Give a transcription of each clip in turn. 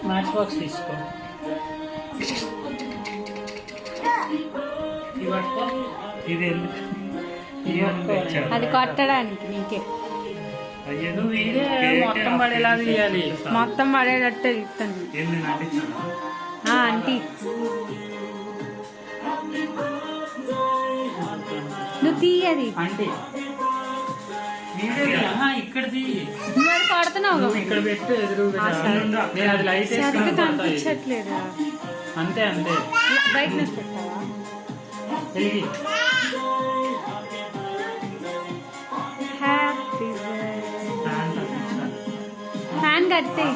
Match box తీసుకో. ఇది అది కొట్టడానికి నీకే. నువ్వు ఇదే మొత్తం పడేలా తీయాలి. మొత్తం పడేటట్టు ఇస్తాను ఆంటీ. నువ్వు తీయది అంటే ఇక్కడది మరి కొడుతున్నావు ఇక్కడ పెట్టు ఎదురుగా. నేను అది లైట్ కనిపించట్లేదు. అంతే అంతే. బ్రైట్నెస్ పెట్టావా? హ్యాపీ ఫ్యాన్ కట్టే.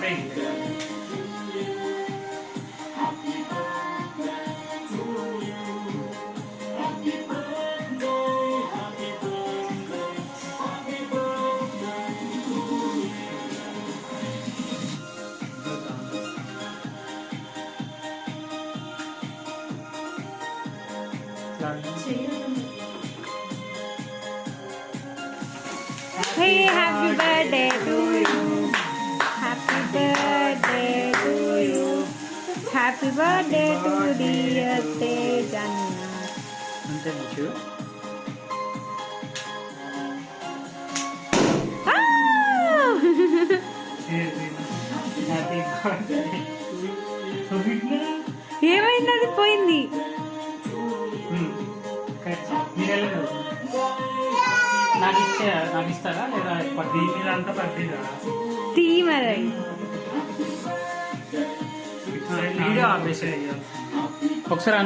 Hey, happy birthday to you. Happy birthday to you. Happy birthday to dear Tejanna. అంతే మంచి. ఏమైంది? అది పోయింది. నాకు ఇస్తారా లేదా? దీనిదంతా పట్టిదా? తీ మరి వీడియో ఆపేసి ఒకసారి